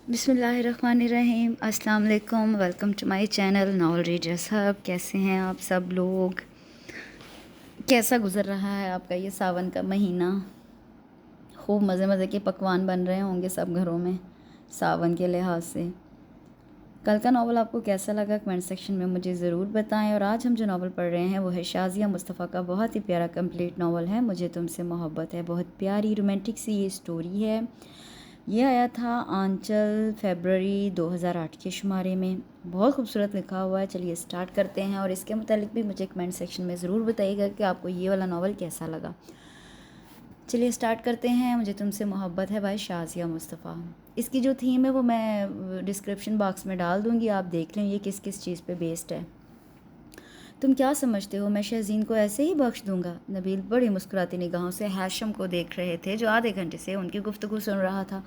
بسم اللہ الرحمن الرحیم۔ السلام علیکم، welcome to my channel novel readers hub. کیسے ہیں آپ سب لوگ؟ کیسا گزر رہا ہے آپ کا یہ ساون کا مہینہ؟ خوب مزے مزے کے پکوان بن رہے ہوں گے سب گھروں میں ساون کے لحاظ سے۔ کل کا ناول آپ کو کیسا لگا کمنٹ سیکشن میں مجھے ضرور بتائیں۔ اور آج ہم جو ناول پڑھ رہے ہیں وہ ہے شازیہ مصطفیٰ کا بہت ہی پیارا کمپلیٹ ناول ہے مجھے تم سے محبت ہے۔ بہت پیاری رومانٹک سی یہ اسٹوری ہے۔ یہ آیا تھا آنچل فیبرری 2008 کے شمارے میں۔ بہت خوبصورت لکھا ہوا ہے۔ چلیے اسٹارٹ کرتے ہیں، اور اس کے متعلق بھی مجھے کمنٹ سیکشن میں ضرور بتائیے گا کہ آپ کو یہ والا ناول کیسا لگا۔ چلیے اسٹارٹ کرتے ہیں۔ مجھے تم سے محبت ہے بائی شازیہ مصطفیٰ۔ اس کی جو تھیم ہے وہ میں ڈسکرپشن باکس میں ڈال دوں گی، آپ دیکھ لیں یہ کس کس چیز پہ بیسڈ ہے۔ تم کیا سمجھتے ہو میں شہزین کو ایسے ہی بخش دوں گا؟ نبیل بڑی مسکراتی نگاہوں سے ہیشم کو دیکھ رہے تھے جو آدھے گھنٹے سے ان کی گفتگو سن رہا تھا۔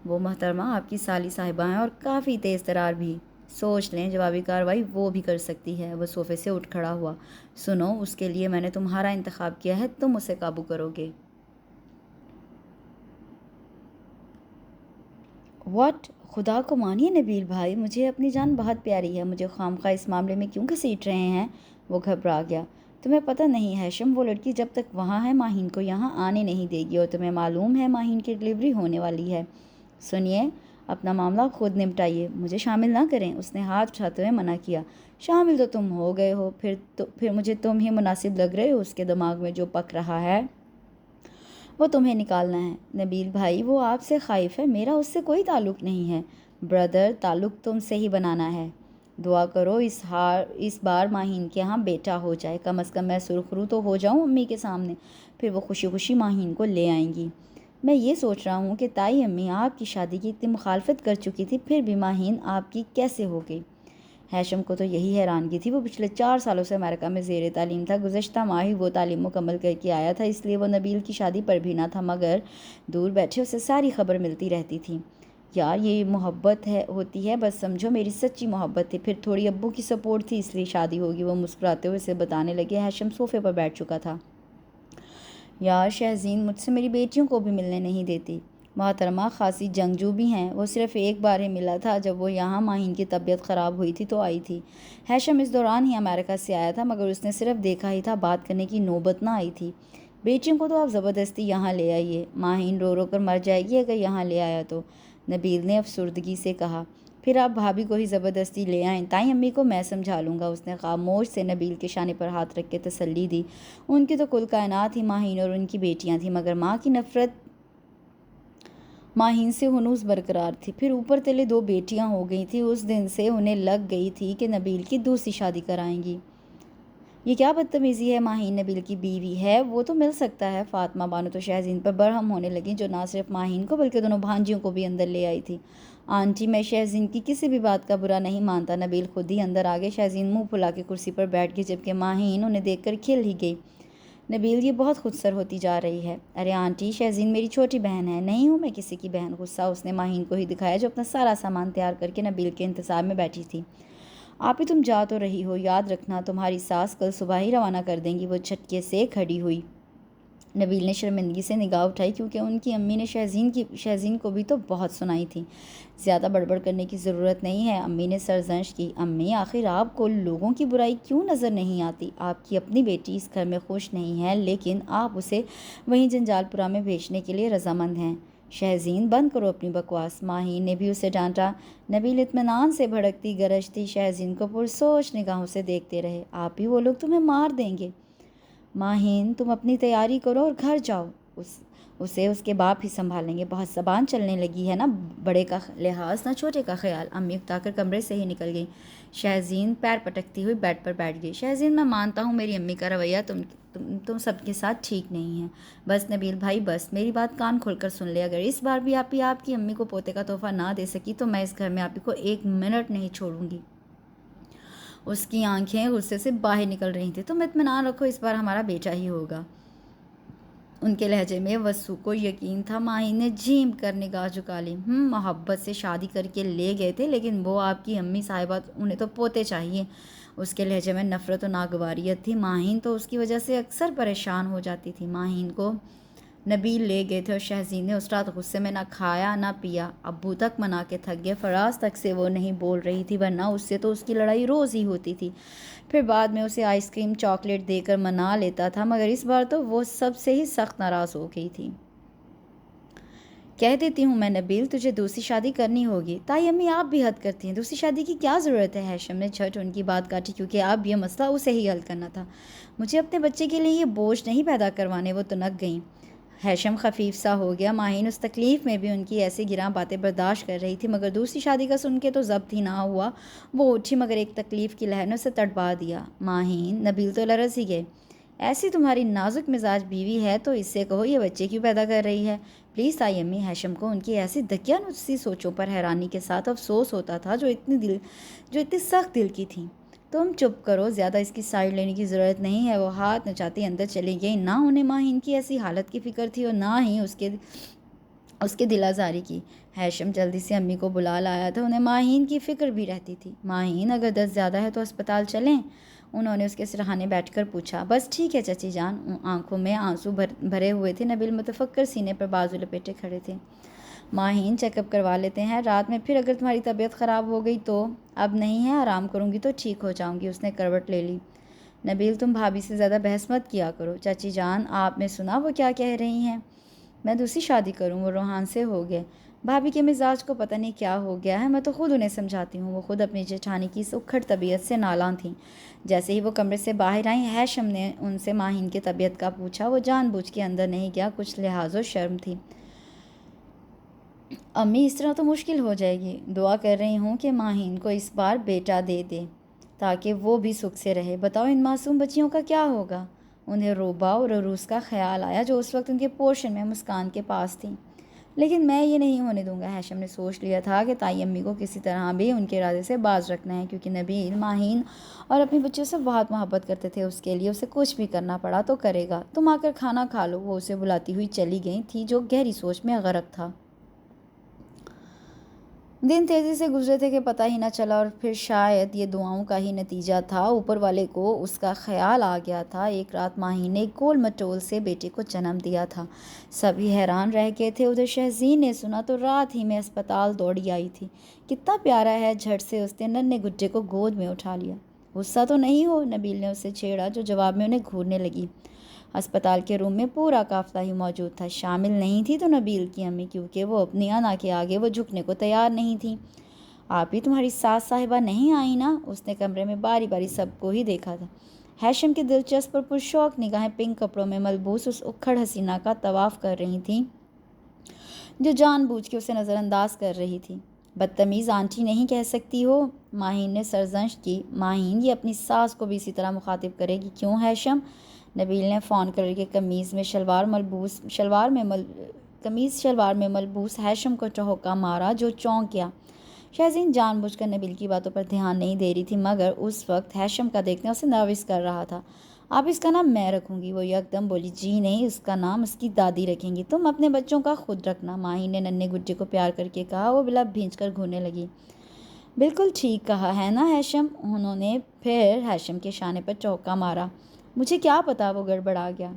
وہ محترمہ آپ کی سالی صاحبہ ہیں اور کافی تیز ترار بھی۔ سوچ لیں جوابی کارروائی وہ بھی کر سکتی ہے۔ وہ صوفے سے اٹھ کھڑا ہوا۔ سنو، اس کے لیے میں نے تمہارا انتخاب کیا ہے، تم اسے قابو کرو گے۔ واٹ؟ خدا کو مانیے نبیل بھائی، مجھے اپنی جان بہت پیاری ہے، مجھے خواہ اس معاملے میں کیوں گھسیٹ رہے ہیں؟ وہ گھبرا گیا۔ تمہیں پتہ نہیں ہیشم، وہ لڑکی جب تک وہاں ہے ماہین کو یہاں آنے نہیں دے گی، اور تمہیں معلوم ہے ماہین کی ڈلیوری ہونے والی ہے۔ سنیے، اپنا معاملہ خود نمٹائیے، مجھے شامل نہ کریں۔ اس نے ہاتھ اٹھاتے ہوئے منع کیا۔ شامل تو تم ہو گئے ہو، پھر مجھے تم ہی مناسب لگ رہے ہو۔ اس کے دماغ میں جو پک رہا ہے وہ تمہیں نکالنا ہے۔ نبیل بھائی، وہ آپ سے خائف ہے، میرا اس سے کوئی تعلق نہیں ہے۔ بردر، تعلق تم سے ہی بنانا ہے۔ دعا کرو اس بار ماہین کے ہاں بیٹا ہو جائے، کم از کم میں سرخرو تو ہو جاؤں امی کے سامنے، پھر وہ خوشی خوشی ماہین کو لے آئیں گی۔ میں یہ سوچ رہا ہوں کہ تائی امی آپ کی شادی کی اتنی مخالفت کر چکی تھی، پھر بھی ماہین آپ کی کیسے ہو گئی؟ ہیشم کو تو یہی حیرانگی تھی۔ وہ پچھلے 4 سالوں سے امریکہ میں زیر تعلیم تھا۔ گزشتہ ماہ ہی وہ تعلیم مکمل کر کے آیا تھا، اس لیے وہ نبیل کی شادی پر بھی نہ تھا، مگر دور بیٹھے اسے ساری خبر ملتی رہتی تھی۔ یار، یہ محبت ہوتی ہے، بس سمجھو میری سچی محبت تھی، پھر تھوڑی ابو کی سپورٹ تھی، اس لیے شادی ہوگی۔ وہ مسکراتے ہوئے اسے بتانے لگے۔ ہیشم صوفے پر بیٹھ چکا تھا۔ یار شہزین مجھ سے میری بیٹیوں کو بھی ملنے نہیں دیتی۔ محترمہ خاصی جنگجو بھی ہیں، وہ صرف ایک بار ہی ملا تھا، جب وہ یہاں ماہین کی طبیعت خراب ہوئی تھی تو آئی تھی۔ ہیشم اس دوران ہی امریکہ سے آیا تھا، مگر اس نے صرف دیکھا ہی تھا، بات کرنے کی نوبت نہ آئی تھی۔ بیٹیوں کو تو آپ زبردستی یہاں لے آئیے، ماہین رو رو کر مر جائے گی اگر یہاں لے آیا تو، نبیل نے افسردگی سے کہا۔ پھر آپ بھابھی کو ہی زبردستی لے آئیں، تائی امی کو میں سمجھا لوں گا۔ اس نے خاموش سے نبیل کے شانے پر ہاتھ رکھ کے تسلی دی۔ ان کی تو کل کائنات ہی ماہین اور ان کی بیٹیاں تھیں، مگر ماں کی نفرت ماہین سے ہنوز برقرار تھی۔ پھر اوپر تلے 2 بیٹیاں ہو گئی تھیں، اس دن سے انہیں لگ گئی تھی کہ نبیل کی دوسری شادی کرائیں گی۔ یہ کیا بدتمیزی ہے، ماہین نبیل کی بیوی ہے، وہ تو مل سکتا ہے۔ فاطمہ بانو تو شہزین پر برہم ہونے لگیں، جو نہ صرف ماہین کو بلکہ دونوں بھانجیوں کو بھی اندر لے آئی تھی۔ آنٹی، میں شہزین کی کسی بھی بات کا برا نہیں مانتا۔ نبیل خود ہی اندر آ گئے۔ شہزین منہ پھلا کے کرسی پر بیٹھ گئی، جبکہ ماہین انہیں دیکھ کر کھل ہی گئی۔ نبیل، یہ بہت خود سر ہوتی جا رہی ہے۔ ارے آنٹی، شہزین میری چھوٹی بہن ہے، نہیں ہوں میں کسی کی بہن۔ غصہ اس نے ماہین کو ہی دکھایا، جو اپنا سارا سامان تیار کر کے نبیل کے انتظار میں بیٹھی تھی۔ آپی، تم جا تو رہی ہو، یاد رکھنا تمہاری ساس کل صبح ہی روانہ کر دیں گی۔ وہ جھٹکے سے کھڑی ہوئی۔ نبیل نے شرمندگی سے نگاہ اٹھائی، کیونکہ ان کی امی نے شہزین کو بھی تو بہت سنائی تھی۔ زیادہ بڑبڑ کرنے کی ضرورت نہیں ہے، امی نے سرزنش کی۔ امی، آخر آپ کو لوگوں کی برائی کیوں نظر نہیں آتی؟ آپ کی اپنی بیٹی اس گھر میں خوش نہیں ہے، لیکن آپ اسے وہیں جنجال پورہ میں بھیجنے کے لیے رضامند ہیں۔ شہزین، بند کرو اپنی بکواس، ماہین نے بھی اسے ڈانٹا۔ نبیل اطمینان سے بھڑکتی گرجتی شہزین کو پرسوچ نگاہوں سے دیکھتے رہے۔ آپ ہی، وہ لوگ تمہیں مار دیں گے۔ ماہین، تم اپنی تیاری کرو اور گھر جاؤ، اسے اس کے باپ ہی سنبھالیں گے۔ بہت زبان چلنے لگی ہے نا، بڑے کا لحاظ نہ چھوٹے کا خیال۔ امی اکتا کر کمرے سے ہی نکل گئی۔ شہزین پیر پٹکتی ہوئی بیڈ پر بیٹھ گئی۔ شہزین، میں مانتا ہوں میری امی کا رویہ تم سب کے ساتھ ٹھیک نہیں ہے، بس نبیل بھائی بس، میری بات کان کھول کر سن لے۔ اگر اس بار بھی آپ کی امی کو پوتے کا تحفہ نہ دے سکی تو میں اس گھر میں آپ کو 1 منٹ نہیں چھوڑوں گی۔ اس کی آنکھیں غصے سے باہر نکل رہی تھیں۔ تم اطمینان رکھو، اس بار ہمارا بیٹا ہی ہوگا۔ ان کے لہجے میں وسو کو یقین تھا۔ ماہین نے جھیم کر نگاہ جھکا لی۔ محبت سے شادی کر کے لے گئے تھے، لیکن وہ آپ کی امی صاحبہ، انہیں تو پوتے چاہیے۔ اس کے لہجے میں نفرت و ناگواریت تھی۔ ماہین تو اس کی وجہ سے اکثر پریشان ہو جاتی تھی۔ ماہین کو نبیل لے گئے تھے اور شہزین نے اس رات غصے میں نہ کھایا نہ پیا، ابو تک منا کے تھک گئے، فراز تک سے وہ نہیں بول رہی تھی، ورنہ اس سے تو اس کی لڑائی روز ہی ہوتی تھی۔ پھر بعد میں اسے آئس کریم چاکلیٹ دے کر منا لیتا تھا، مگر اس بار تو وہ سب سے ہی سخت ناراض ہو گئی تھی۔ کہہ دیتی ہوں میں نبیل، تجھے دوسری شادی کرنی ہوگی۔ تائی امی آپ بھی حد کرتی ہیں، دوسری شادی کی کیا ضرورت ہے؟ ہیشم نے جھٹ ان کی بات کاٹی، کیونکہ اب یہ مسئلہ اسے ہی حل کرنا تھا۔ مجھے اپنے بچے کے لیے یہ بوجھ نہیں پیدا کروانے، وہ تنک گئیں۔ ہیشم خفیف سا ہو گیا، ماہین اس تکلیف میں بھی ان کی ایسی گراں باتیں برداشت کر رہی تھی، مگر دوسری شادی کا سن کے تو ضبط ہی نہ ہوا۔ وہ اٹھی مگر ایک تکلیف کی لہر نے اسے تڑپا دیا۔ ماہین، نبیل تو لرز ہی گئے۔ ایسی تمہاری نازک مزاج بیوی ہے تو اس سے کہو یہ بچے کیوں پیدا کر رہی ہے؟ پلیز تائی امی۔ ہیشم کو ان کی ایسی دقیانوسی سوچوں پر حیرانی کے ساتھ افسوس ہوتا تھا جو اتنی سخت دل کی تھیں۔ تم چپ کرو، زیادہ اس کی سائڈ لینے کی ضرورت نہیں ہے۔ وہ ہاتھ نچاتی اندر چلی گئی۔ نہ انہیں ماہین کی ایسی حالت کی فکر تھی اور نہ ہی اس کے دل آزاری کی۔ ہیشم جلدی سے امی کو بلا لایا تھا، انہیں ماہین کی فکر بھی رہتی تھی۔ ماہین، اگر درد زیادہ ہے تو اسپتال چلیں؟ انہوں نے اس کے سرہانے بیٹھ کر پوچھا۔ بس ٹھیک ہے چچی جان۔ آنکھوں میں آنسو بھرے ہوئے تھے۔ نبیل متفکر سینے پر بازو لپیٹے کھڑے تھے۔ ماہین، چیک اپ کروا لیتے ہیں رات میں، پھر اگر تمہاری طبیعت خراب ہو گئی تو؟ اب نہیں ہے، آرام کروں گی تو ٹھیک ہو جاؤں گی۔ اس نے کروٹ لے لی۔ نبیل، تم بھابھی سے زیادہ بحث مت کیا کرو۔ چچی جان، آپ نے سنا وہ کیا کہہ رہی ہیں؟ میں دوسری شادی کروں؟ وہ روحان سے ہو گئے۔ بھابھی کے مزاج کو پتہ نہیں کیا ہو گیا ہے، میں تو خود انہیں سمجھاتی ہوں۔ وہ خود اپنی جیٹھانی کی اس اکھڑ طبیعت سے نالاں تھیں۔ جیسے ہی وہ کمرے سے باہر آئیں، ہیشم نے ان سے ماہین کی طبیعت کا پوچھا۔ وہ جان بوجھ کے اندر نہیں گیا، کچھ لحاظ و شرم تھی۔ امی، اس طرح تو مشکل ہو جائے گی۔ دعا کر رہی ہوں کہ ماہین کو اس بار بیٹا دے دے تاکہ وہ بھی سکھ سے رہے۔ بتاؤ ان معصوم بچیوں کا کیا ہوگا؟ انہیں روبا اور عروس کا خیال آیا جو اس وقت ان کے پورشن میں مسکان کے پاس تھیں۔ لیکن میں یہ نہیں ہونے دوں گا۔ ہیشم نے سوچ لیا تھا کہ تائی امی کو کسی طرح بھی ان کے ارادے سے باز رکھنا ہے، کیونکہ نبیل ماہین اور اپنی بچوں سے بہت محبت کرتے تھے۔ اس کے لیے اسے کچھ بھی کرنا پڑا تو کرے گا۔ تم آ کر کھانا کھا لو، وہ اسے بلاتی ہوئی چلی گئی تھی جو گہری سوچ میں غرق تھا۔ دن تیزی سے گزرے تھے کہ پتہ ہی نہ چلا، اور پھر شاید یہ دعاؤں کا ہی نتیجہ تھا، اوپر والے کو اس کا خیال آ گیا تھا۔ ایک رات ماہین نے ایک گول مٹول سے بیٹے کو جنم دیا تھا۔ سبھی حیران رہ گئے تھے۔ ادھر شہزین نے سنا تو رات ہی میں اسپتال دوڑی آئی تھی۔ کتنا پیارا ہے! جھٹ سے اس نے ننھے گڈے کو گود میں اٹھا لیا۔ غصہ تو نہیں ہو؟ نبیل نے اسے چھیڑا، جو جواب میں انہیں گھورنے لگی۔ اسپتال کے روم میں پورا قافلہ ہی موجود تھا۔ شامل نہیں تھی تو نبیل کی امی، کیونکہ وہ اپنی انا کے آگے وہ جھکنے کو تیار نہیں تھی۔ آپ ہی تمہاری ساس صاحبہ نہیں آئی نا؟ اس نے کمرے میں باری باری سب کو ہی دیکھا تھا۔ ہیشم کی دلچسپ اور پرشوق نگاہیں پنک کپڑوں میں ملبوس اس اکھڑ حسینہ کا طواف کر رہی تھیں جو جان بوجھ کے اسے نظر انداز کر رہی تھی۔ بدتمیز آنٹی نہیں کہہ سکتی ہو؟ ماہین نے سرزنش کی۔ ماہین، یہ اپنی ساس کو بھی اسی طرح مخاطب کرے گی کیوں ہیشم؟ نبیل نے فون کلر کے قمیض شلوار میں ملبوس ہیشم کو ٹہوکا مارا جو چونک گیا۔ شہزین جان بوجھ کر نبیل کی باتوں پر دھیان نہیں دے رہی تھی، مگر اس وقت ہیشم کا دیکھنا اسے نروس کر رہا تھا۔ اب اس کا نام میں رکھوں گی، وہ یکدم بولی۔ جی نہیں، اس کا نام اس کی دادی رکھیں گی، تم اپنے بچوں کا خود رکھنا۔ ماہین نے ننھے گڈے کو پیار کر کے کہا۔ وہ لب بھینچ کر گھورنے لگی۔ بالکل ٹھیک کہا ہے نا ہیشم؟ انہوں نے پھر ہیشم کے شانے پر ٹہوکا مارا۔ مجھے کیا پتا، وہ گڑبڑا گیا۔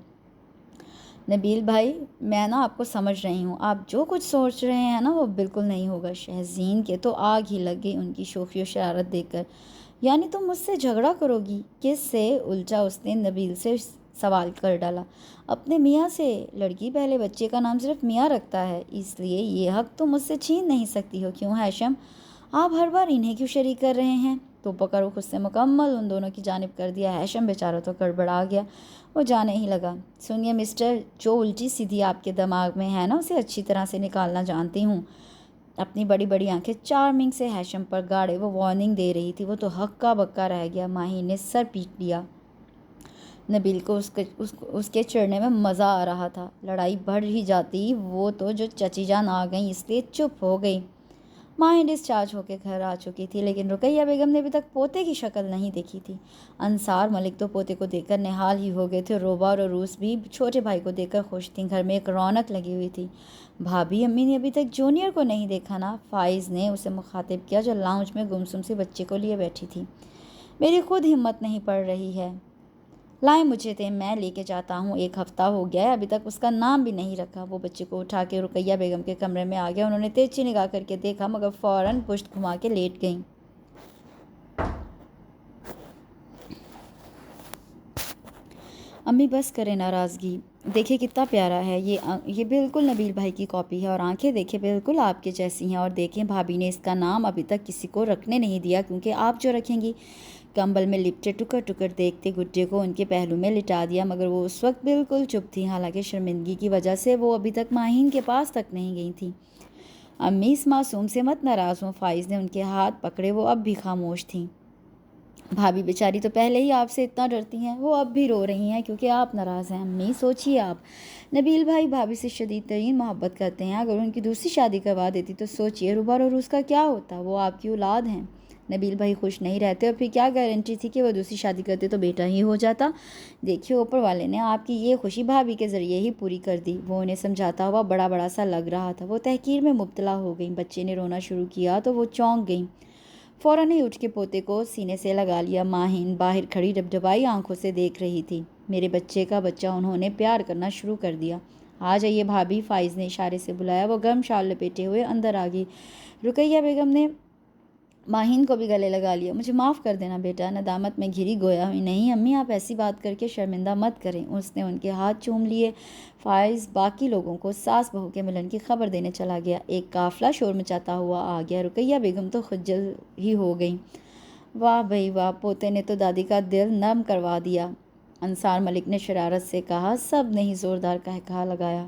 نبیل بھائی، میں نا آپ کو سمجھ رہی ہوں، آپ جو کچھ سوچ رہے ہیں نا وہ بالکل نہیں ہوگا۔ شہزین کے تو آگ ہی لگ گئی ان کی شوخی و شرارت دیکھ کر۔ یعنی تم مجھ سے جھگڑا کرو گی؟ کس سے؟ الٹا اس نے نبیل سے سوال کر ڈالا۔ اپنے میاں سے۔ لڑکی پہلے بچے کا نام صرف میاں رکھتا ہے، اس لیے یہ حق تم مجھ سے چھین نہیں سکتی ہو، کیوں ہیشم؟ آپ ہر بار انہیں کیوں شریک کر رہے ہیں؟ توپا کا رخ اس سے مکمل ان دونوں کی جانب کر دیا۔ ہیشم بیچارہ تو گڑبڑا گیا، وہ جانے ہی لگا۔ سنیے مسٹر، جو الٹی سیدھی آپ کے دماغ میں ہے نا اسے اچھی طرح سے نکالنا جانتی ہوں۔ اپنی بڑی بڑی آنکھیں چارمنگ سے ہیشم پر گاڑے وہ وارننگ دے رہی تھی۔ وہ تو ہکا بکا رہ گیا۔ ماہین نے سر پیٹ لیا۔ نبیل کو اس کے چڑھنے میں مزہ آ رہا تھا۔ لڑائی بڑھ ہی جاتی، وہ تو جو چچی جان آ گئیں اس لیے چپ ہو گئی۔ ماہین ڈسچارج ہو کے گھر آ چکی تھی، لیکن رقیہ بیگم نے ابھی تک پوتے کی شکل نہیں دیکھی تھی۔ انصار ملک تو پوتے کو دیکھ کر نہال ہی ہو گئے تھے۔ روبا اور عروس بھی چھوٹے بھائی کو دیکھ کر خوش تھیں۔ گھر میں ایک رونق لگی ہوئی تھی۔ بھابھی، امی نے ابھی تک جونیئر کو نہیں دیکھا نا؟ فائز نے اسے مخاطب کیا جو لاؤنج میں گمسم سی بچے کو لیے بیٹھی تھی۔ میری خود ہمت نہیں پڑ رہی ہے۔ لائیں مجھے دیں، میں لے کے جاتا ہوں، 1 ہفتہ ہو گیا ہے ابھی تک اس کا نام بھی نہیں رکھا۔ وہ بچے کو اٹھا کے رقیہ بیگم کے کمرے میں آ گیا۔ انہوں نے تیزی نگاہ کر کے دیکھا مگر فوراً پشت گھما کے لیٹ گئیں۔ امی بس کرے ناراضگی، دیکھے کتنا پیارا ہے یہ بالکل نبیل بھائی کی کاپی ہے، اور آنکھیں دیکھے بالکل آپ کے جیسی ہیں، اور دیکھیں بھابھی نے اس کا نام ابھی تک کسی کو رکھنے نہیں دیا کیونکہ آپ جو رکھیں گی۔ کمبل میں لپٹے ٹکر ٹکر دیکھتے گڈے کو ان کے پہلو میں لٹا دیا، مگر وہ اس وقت بالکل چپ تھی، حالانکہ شرمندگی کی وجہ سے وہ ابھی تک ماہین کے پاس تک نہیں گئی تھی۔ امی اس معصوم سے مت ناراض ہوں، فائز نے ان کے ہاتھ پکڑے، وہ اب بھی خاموش تھیں۔ بھابھی بیچاری تو پہلے ہی آپ سے اتنا ڈرتی ہیں، وہ اب بھی رو رہی ہیں کیونکہ آپ ناراض ہیں۔ امی سوچیے آپ، نبیل بھائی بھابھی سے شدید ترین محبت کرتے ہیں، اگر ان کی دوسری شادی کروا دیتی تو سوچیے روبا اور اس کا کیا ہوتا، وہ آپ کی اولاد ہیں۔ نبیل بھائی خوش نہیں رہتے اور پھر کیا گارنٹی تھی کہ وہ دوسری شادی کرتے تو بیٹا ہی ہو جاتا۔ دیکھیے اوپر والے نے آپ کی یہ خوشی بھابھی کے ذریعے ہی پوری کر دی۔ وہ انہیں سمجھاتا ہوا بڑا بڑا سا لگ رہا تھا۔ وہ تحقیر میں مبتلا ہو گئیں۔ بچے نے رونا شروع کیا تو وہ چونک گئیں، فوراً ہی اٹھ کے پوتے کو سینے سے لگا لیا۔ ماہین باہر کھڑی ڈبڈبائی آنکھوں سے دیکھ رہی تھی۔ میرے بچے کا بچہ، انہوں نے پیار کرنا شروع کر دیا۔ آ جائیے بھابھی، فائز نے اشارے سے بلایا۔ وہ گرم شال لپیٹے ہوئے اندر آ گئی۔ رقیہ بیگم نے ماہین کو بھی گلے لگا لیا۔ مجھے معاف کر دینا بیٹا، ندامت میں گھری گویا ہوئی۔ نہیں امی، آپ ایسی بات کر کے شرمندہ مت کریں۔ اس نے ان کے ہاتھ چوم لیے۔ فائز باقی لوگوں کو ساس بہو کے ملن کی خبر دینے چلا گیا۔ ایک قافلہ شور مچاتا ہوا آ گیا۔ رقیہ بیگم تو خجل ہی ہو گئیں۔ واہ بھئی واہ، پوتے نے تو دادی کا دل نرم کروا دیا، انصار ملک نے شرارت سے کہا۔ سب نے ہی زوردار قہقہہ لگایا۔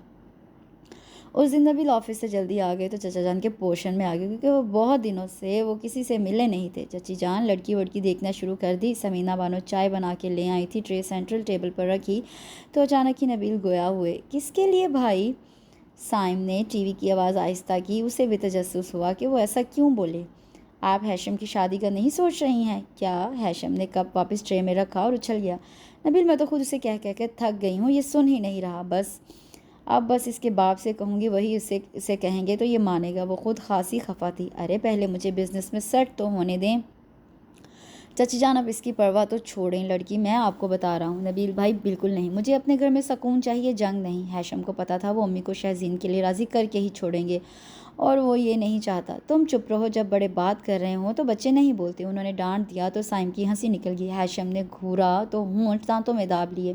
اس دن نبیل آفس سے جلدی آ گئے تو چچا جان کے پوشن میں آ گئے کیونکہ وہ بہت دنوں سے وہ کسی سے ملے نہیں تھے۔ چچی جان لڑکی وڑکی دیکھنا شروع کر دی۔ سمینہ بانو چائے بنا کے لے آئی تھی، ٹرے سینٹرل ٹیبل پر رکھی تو اچانک ہی نبیل گویا ہوئے۔ کس کے لیے بھائی؟ سائم نے ٹی وی کی آواز آہستہ کی۔ اسے بھی تجسس ہوا کہ وہ ایسا کیوں بولے۔ آپ ہیشم کی شادی کا نہیں سوچ رہی ہیں کیا؟ ہیشم نے کپ واپس ٹرے میں رکھا اور اچھل گیا۔ نبیل میں تو خود اسے کہہ کہہ کے تھک گئی ہوں، یہ سن ہی نہیں رہا۔ اب بس اس کے باپ سے کہوں گی، وہی اسے کہیں گے تو یہ مانے گا۔ وہ خود خاصی خفا تھی۔ ارے پہلے مجھے بزنس میں سیٹ تو ہونے دیں۔ چچی جان اب اس کی پرواہ تو چھوڑیں لڑکی، میں آپ کو بتا رہا ہوں۔ نبیل بھائی بالکل نہیں، مجھے اپنے گھر میں سکون چاہیے، جنگ نہیں۔ ہیشم کو پتا تھا وہ امی کو شہزین کے لیے راضی کر کے ہی چھوڑیں گے اور وہ یہ نہیں چاہتا۔ تم چپ رہو، جب بڑے بات کر رہے ہوں تو بچے نہیں بولتے۔ انہوں نے ڈانٹ دیا تو سائم کی ہنسی نکل گئی۔ ہیشم نے گھورا تو ہونٹ دانتوں میں داب لیے۔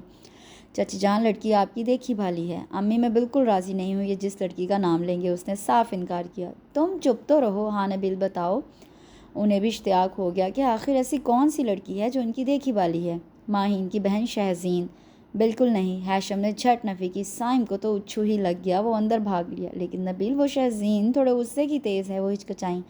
چچی جان لڑکی آپ کی دیکھی بھالی ہے۔ امی میں بالکل راضی نہیں ہوں، یہ جس لڑکی کا نام لیں گے۔ اس نے صاف انکار کیا۔ تم چپ تو رہو۔ ہاں نبیل بتاؤ۔ انہیں بھی اشتیاق ہو گیا کہ آخر ایسی کون سی لڑکی ہے جو ان کی دیکھی بھالی ہے؟ ماہین کی بہن شہزین؟ بالکل نہیں۔ ہیشم نے جھٹ نفی کی۔ سائم کو تو اچھو ہی لگ گیا، وہ اندر بھاگ لیا۔ لیکن نبیل وہ شہزین تھوڑے غصے کی تیز ہے، وہ ہچکچائیں۔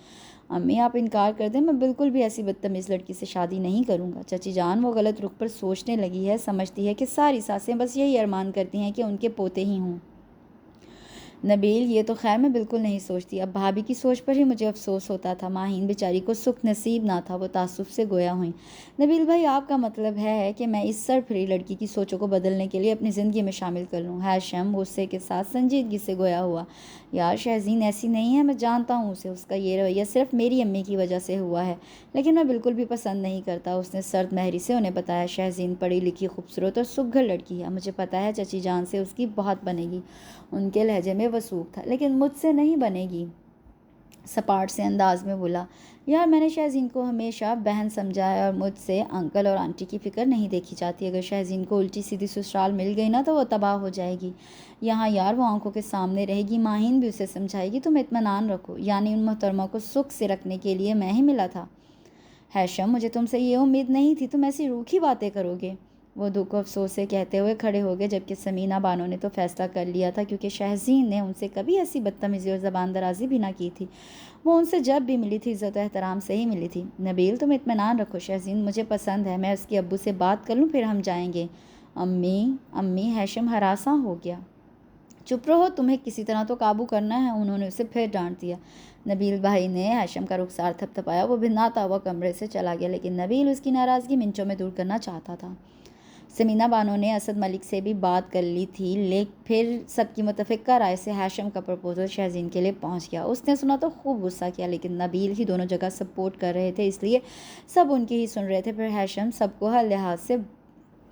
امی آپ انکار کر دیں، میں بالکل بھی ایسی بدتمیز لڑکی سے شادی نہیں کروں گا۔ چچی جان وہ غلط رخ پر سوچنے لگی ہے، سمجھتی ہے کہ ساری ساسیں بس یہی ارمان کرتی ہیں کہ ان کے پوتے ہی ہوں۔ نبیل یہ تو خیر میں بالکل نہیں سوچتی، اب بھابھی کی سوچ پر ہی مجھے افسوس ہوتا تھا۔ ماہین بیچاری کو سکھ نصیب نہ تھا، وہ تعصب سے گویا ہوئیں۔ نبیل بھائی آپ کا مطلب ہے کہ میں اس سرپھری لڑکی کی سوچوں کو بدلنے کے لیے اپنی زندگی میں شامل کر لوں؟ ہیشم غصے کے ساتھ سنجیدگی سے گویا ہوا۔ یار شہزین ایسی نہیں ہے، میں جانتا ہوں اسے، اس کا یہ رویہ صرف میری امی کی وجہ سے ہوا ہے، لیکن میں بالکل بھی پسند نہیں کرتا۔ اس نے سرد مہری سے انہیں بتایا۔ شہزین پڑھی لکھی، خوبصورت اور سگھر لڑکی ہے، مجھے پتا ہے چچی جان سے اس کی بہت بنے گی۔ ان کے لہجے میں وثوق تھا۔ لیکن مجھ سے نہیں بنے گی، سپاٹ سے انداز میں بولا۔ یار میں نے شہزین کو ہمیشہ بہن سمجھا ہے اور مجھ سے انکل اور آنٹی کی فکر نہیں دیکھی جاتی۔ اگر شہزین کو الٹی سیدھی سسرال مل گئی نا تو وہ تباہ ہو جائے گی۔ یہاں یار وہ آنکھوں کے سامنے رہے گی، ماہین بھی اسے سمجھائے گی۔ تم اطمینان رکھو، یعنی ان محترمہ کو سکھ سے رکھنے کے لیے میں ہی ملا تھا۔ ہیشم مجھے تم سے یہ امید نہیں تھی، تم ایسی روکھی باتیں کرو گے۔ وہ دکھ و افسوس سے کہتے ہوئے کھڑے ہو گئے، جبکہ سمینہ بانو نے تو فیصلہ کر لیا تھا کیونکہ شہزین نے ان سے کبھی ایسی بدتمیزی اور زبان درازی بھی نہ کی تھی۔ وہ ان سے جب بھی ملی تھی عزت و احترام سے ہی ملی تھی۔ نبیل تم اطمینان رکھو، شہزین مجھے پسند ہے، میں اس کے ابو سے بات کر لوں پھر ہم جائیں گے۔ امی ہیشم ہراساں ہو گیا۔ چپ رہو، تمہیں کسی طرح تو قابو کرنا ہے، انہوں نے اسے پھر ڈانٹ دیا۔ نبیل بھائی نے ہیشم کا رخسار تھپ تھپایا، وہ بھناتا ہوا کمرے سے چلا گیا، لیکن نبیل اس کی ناراضگی منچوں میں دور کرنا چاہتا تھا۔ سمینہ بانو نے اسد ملک سے بھی بات کر لی تھی، لیکن پھر سب کی متفقہ رائے سے ہیشم کا پرپوزل شہزین کے لیے پہنچ گیا۔ اس نے سنا تو خوب غصہ کیا، لیکن نبیل ہی دونوں جگہ سپورٹ کر رہے تھے، اس لیے سب ان کی ہی سن رہے تھے۔ پھر ہیشم سب کو ہر لحاظ سے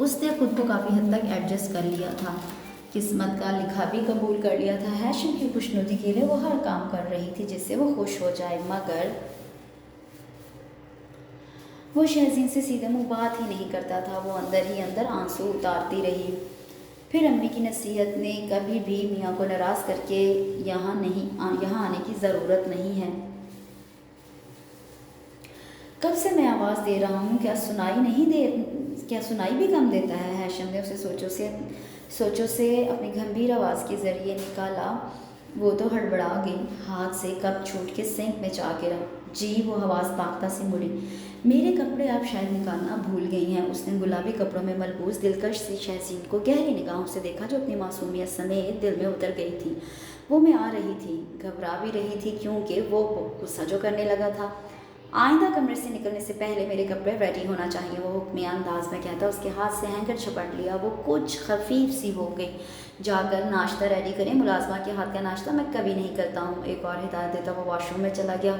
اس نے خود کو کافی حد تک ایڈجسٹ کر لیا تھا، قسمت کا لکھا بھی قبول کر لیا تھا۔ ہیشم کی خوشنودی کے لیے وہ ہر کام کر رہی تھی جس سے وہ خوش ہو جائے، مگر وہ شہزین سے سیدھے منہ بات ہی نہیں کرتا تھا۔ وہ اندر ہی اندر آنسو اتارتی رہی۔ پھر امی کی نصیحت نے کبھی بھی میاں کو ناراض کر کے یہاں آنے کی ضرورت نہیں ہے۔ کب سے میں آواز دے رہا ہوں، کیا سنائی بھی کم دیتا ہے؟ ہیشم نے اسے سوچوں سے اپنی گھمبیر آواز کے ذریعے نکالا۔ وہ تو ہڑبڑا گئی، ہاتھ سے کپ چھوٹ کے سینک میں جا گرا۔ جی، وہ حواس باختہ سے مڑی۔ میرے کپڑے آپ شاید نکالنا بھول گئی ہیں۔ اس نے گلابی کپڑوں میں ملبوس دلکش سی شہزین کو گہری نگاہوں سے دیکھا جو اپنی معصومیت سمیت دل میں اتر گئی تھی۔ وہ میں آ رہی تھی، گھبرا بھی رہی تھی کیونکہ وہ غصہ جو کرنے لگا تھا۔ آئندہ کمرے سے نکلنے سے پہلے میرے کپڑے ریڈی ہونا چاہیے، وہ حکمیہ انداز میں کہتا اس کے ہاتھ سے ہینگر چھپٹ لیا۔ وہ کچھ خفیف سی ہو گئی۔ جا کر ناشتہ ریڈی کریں، ملازمہ کے ہاتھ کا ناشتہ میں کبھی نہیں کرتا ہوں، ایک اور ہدایت دیتا وہ واش روم میں چلا گیا۔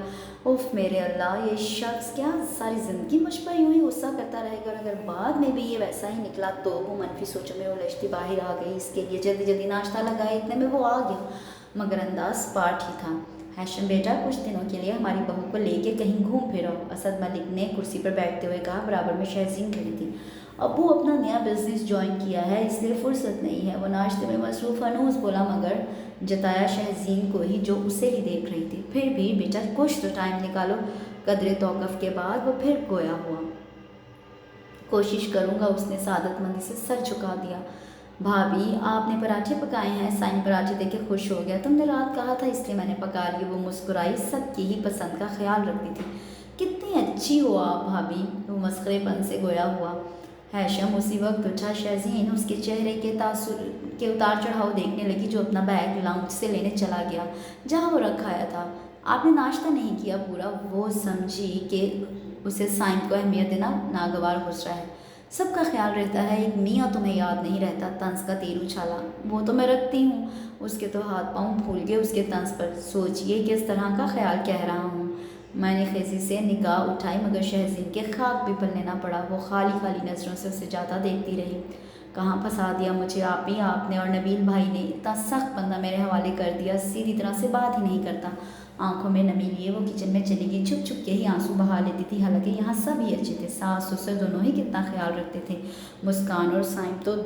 اف میرے اللہ، یہ شخص کیا ساری زندگی مجھ پر یوں ہی غصہ کرتا رہے گا، اور اگر بعد میں بھی یہ ویسا ہی نکلا تو؟ وہ منفی سوچوں میں الجھتی باہر آ گئی۔ اس کے لیے جلدی جلدی ناشتہ لگائے، اتنے میں وہ آ گیا، مگر انداز پاٹ ہی تھا۔ ہیشم بیٹا، کچھ دنوں کے لیے ہماری بہو کو لے کے کہیں گھوم پھر آؤ، اسد ملک نے کرسی پر بیٹھتے ہوئے کہا۔ برابر میں شہزین کھڑی تھی۔ ابو اپنا نیا بزنس جوائن کیا ہے، اس لیے فرصت نہیں ہے، وہ ناشتے میں مصروف ہنوز بولا، مگر جتایا شہزین کو ہی جو اسے ہی دیکھ رہی تھی۔ پھر بھی بیٹا کچھ تو ٹائم نکالو۔ قدرے توقف کے بعد وہ پھر گویا ہوا۔ کوشش کروں گا، اس نے سعادت مندی سے سر جھکا دیا۔ بھابھی، آپ نے پراٹھے پکائے ہیں؟ سائن پراٹھے دیکھ کے خوش ہو گیا۔ تم نے رات کہا تھا اس لیے میں نے پکا لیے۔ وہ مسکرائی، سب کی ہی پسند کا خیال رکھتی تھی۔ کتنی اچھی ہو آپ بھابھی، وہ مسخرے پن سے گویا ہوا۔ ہیشم اسی وقت اٹھا۔ شہزین اس کے چہرے کے اتار چڑھاؤ دیکھنے لگی جو اپنا بیگ لاؤنج سے لینے چلا گیا جہاں وہ رکھایا تھا۔ آپ نے ناشتہ نہیں کیا پورا؟ وہ سمجھی کہ اسے سائن کو اہمیت دینا ناگوار گزرا ہے۔ سب کا خیال رہتا ہے، ایک میاں تمہیں یاد نہیں رہتا؟ طنز کا تیر اچھالا۔ وہ تو میں رکھتی ہوں، اس کے تو ہاتھ پاؤں پھول گئے اس کے طنز پر۔ سوچئے کس طرح کا خیال کہہ رہا ہوں۔ میں نے خیزی سے نگاہ اٹھائی مگر شہزین کے خاک بھی پلنے نہ پڑا۔ وہ خالی خالی نظروں سے اسے جاتا دیکھتی رہی۔ کہاں پھنسا دیا مجھے آپ نے اور نبیل بھائی نے، اتنا سخت بندہ میرے حوالے کر دیا، سیدھی طرح سے بات ہی نہیں کرتا۔ آنکھوں میں نمی لیے وہ کچن میں چلی گئی، چھپ چھپ کے ہی آنسو بہا لیتی تھی، حالانکہ یہاں سب ہی اچھے تھے، ساس سسر دونوں ہی کتنا خیال رکھتے تھے۔ مسکان اور سائم تو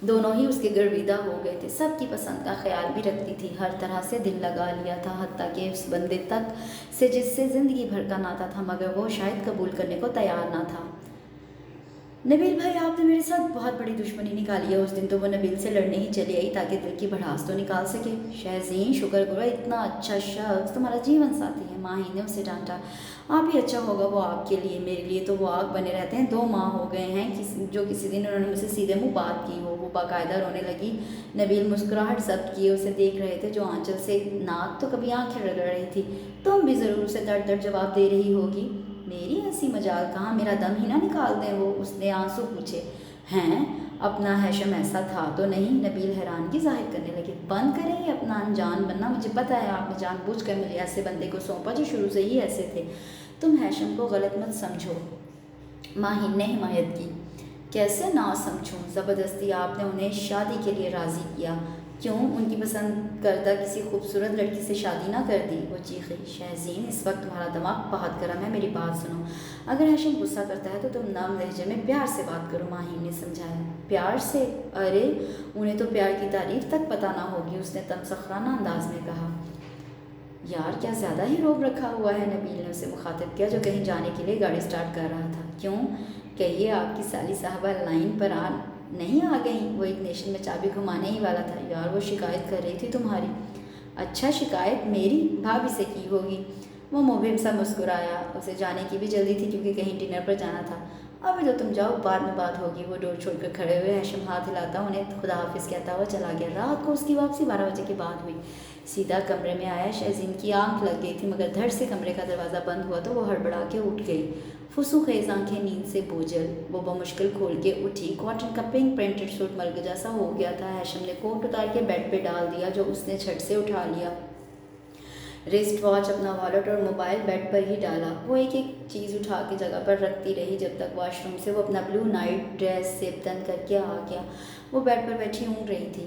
دونوں ہی اس کے گرویدہ ہو گئے تھے، سب کی پسند کا خیال بھی رکھتی تھی، ہر طرح سے دل لگا لیا تھا، حتیٰ کہ اس بندے تک سے جس سے زندگی بھر کا ناتا تھا، مگر وہ شاید قبول کرنے کو تیار نہ تھا۔ نبیل بھائی، آپ نے میرے ساتھ بہت بڑی دشمنی نکالی ہے۔ اس دن تو وہ نبیل سے لڑنے ہی چلی آئی تاکہ دل کی بھڑاس تو نکال سکے۔ شہزین شکر کرو، اتنا اچھا شخص تمہارا جیون ساتھی ہے۔ ماہی نے اسے ڈانٹا۔ آپ ہی اچھا ہوگا وہ آپ کے لیے، میرے لیے تو وہ آگ بنے رہتے ہیں۔ 2 ماہ ہو گئے ہیں جو کسی دن انہوں نے مجھ سے سیدھے منہ بات کی ہو۔ وہ باقاعدہ رونے لگی۔ نبیل مسکراہٹ ضبط کیے اسے دیکھ رہے تھے جو آنچل سے ناک تو کبھی آنکھیں رگڑ رہی تھی۔ تم بھی ضرور اسے تڑ تڑ جواب دے رہی ہوگی۔ میری ایسی مجال کہاں، میرا دم ہی نہ نکال دیں وہ، اس نے آنسو پوچھے۔ ہیں، اپنا ہیشم ایسا تھا تو نہیں؟ نبیل حیرانگی ظاہر کرنے لگے۔ بند کریں یہ اپنا انجان بننا، مجھے پتہ ہے آپ نے جان بوجھ کر مجھے ایسے بندے کو سونپا جو شروع سے ہی ایسے تھے۔ تم ہیشم کو غلط مت سمجھو، ماہین نے حمایت کی۔ کیسے نہ سمجھوں، زبردستی آپ نے انہیں شادی کے لیے راضی کیا، کیوں ان کی پسند کردہ کسی خوبصورت لڑکی سے شادی نہ کر دی؟ وہ چیخی۔ شہزین، اس وقت تمہارا دماغ بہت گرم ہے، میری بات سنو۔ اگر ہیشم غصہ کرتا ہے تو تم نرم لہجے میں پیار سے بات کرو، ماہین نے سمجھایا۔ پیار سے؟ ارے انہیں تو پیار کی تعریف تک پتہ نہ ہوگی، اس نے تمسخرانہ انداز میں کہا۔ یار کیا زیادہ ہی روب رکھا ہوا ہے، نبیل نے اسے مخاطب کیا جو کہیں جانے کے لیے گاڑی سٹارٹ کر رہا تھا۔ کیوں؟ کہیے آپ کی سالی صاحبہ لائن پر نہیں آ گئیں؟ وہ اگنیشن میں چابی گھمانے ہی والا تھا۔ یار وہ شکایت کر رہی تھی تمہاری۔ اچھا، شکایت میری؟ بھابھی سے کی ہوگی۔ وہ مبہم سا مسکرایا، اسے جانے کی بھی جلدی تھی کیونکہ کہیں ڈنر پر جانا تھا۔ ابھی تو تم جاؤ، بعد میں بات ہوگی۔ وہ ڈور چھوڑ کر کھڑے ہوئے، ہیشم ہاتھ ہلاتا انہیں خدا حافظ کہتا ہوا چلا گیا۔ رات کو اس کی واپسی 12 بجے کے بعد ہوئی۔ سیدھا کمرے میں آیا، شہزین کی آنکھ لگ گئی تھی مگر دھڑ سے کمرے کا دروازہ بند ہوا تو وہ ہڑبڑا کے اٹھ گئی، فسو خیز آنکھیں نیند سے بوجھل۔ وہ بمشکل کھول کے اٹھی، کاٹن کا پنک پرنٹڈ سوٹ ملگا سا ہو گیا تھا۔ ہیشم نے کوٹ اتار کے بیڈ پہ ڈال دیا جو اس نے جھٹ سے اٹھا لیا۔ رسٹ واچ، اپنا والیٹ اور موبائل بیڈ پر ہی ڈالا۔ وہ ایک ایک چیز اٹھا کے جگہ پر رکھتی رہی جب تک واش روم سے وہ اپنا بلو نائٹ ڈریس سیب تن کر کے آ گیا۔ وہ بیڈ پر بیٹھی اونگ رہی تھی۔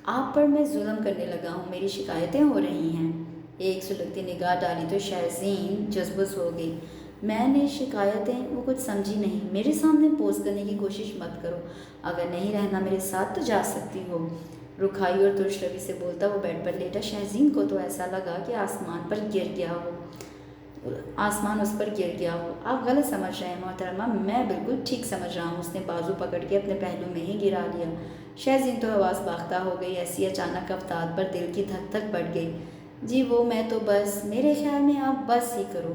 آپ پر میں ظلم کرنے لگا ہوں، میری شکایتیں ہو رہی ہیں۔ ایک سلگتی نگاہ ڈالی تو شہزین جذبس ہو گئی۔ میں نے شکایتیں؟ وہ کچھ سمجھی نہیں۔ میرے سامنے پوز کرنے کی کوشش مت کرو، اگر نہیں رہنا میرے ساتھ تو جا سکتی ہو۔ رکھائی اور ترش روی سے بولتا وہ بیڈ پر لیٹا۔ شہزین کو تو ایسا لگا کہ آسمان اس پر گر گیا ہو۔ آپ غلط سمجھ رہے ہیں محترمہ، میں بالکل ٹھیک سمجھ رہا ہوں۔ اس نے بازو پکڑ کے اپنے پہلو میں ہی گرا لیا۔ شہزین تو حواس باختہ ہو گئی، ایسی اچانک افتاد پر دل کی دھک دھک بڑھ گئی۔ جی وہ میں تو بس، میرے خیال میں آپ بس ہی کرو۔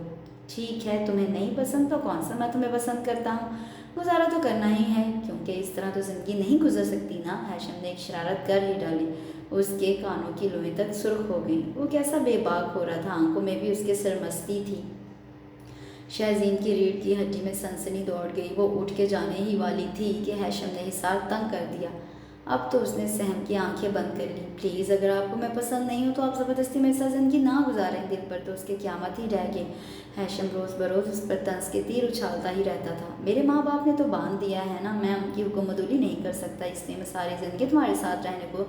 ٹھیک ہے، تمہیں نہیں پسند تو کون سا میں تمہیں پسند کرتا ہوں، گزارا تو کرنا ہی ہے، کیونکہ اس طرح تو زندگی نہیں گزر سکتی نا۔ ہیشم نے ایک شرارت کر ہی ڈالی۔ اس کے کانوں کی لوئیں تک سرخ ہو گئیں۔ وہ کیسا بے باک ہو رہا تھا، آنکھوں میں بھی اس کے سرمستی تھی۔ شہزین کی ریڑھ کی ہڈی میں سنسنی دوڑ گئی۔ وہ اٹھ کے جانے ہی والی تھی کہ ہیشم نے حصار تنگ کر دیا۔ اب تو اس نے سہم کی آنکھیں بند کر لیں۔ پلیز، اگر آپ کو میں پسند نہیں ہوں تو آپ زبردستی میرے ساتھ زندگی نہ گزاریں۔ دل پر تو اس کے قیامت ہی رہ گئی۔ ہیشم روز بروز اس پر طنز کے تیر اچھالتا ہی رہتا تھا۔ میرے ماں باپ نے تو باندھ دیا ہے نا، میں ان کی حکم عدولی نہیں کر سکتا، اس لیے میں ساری زندگی تمہارے ساتھ رہنے کو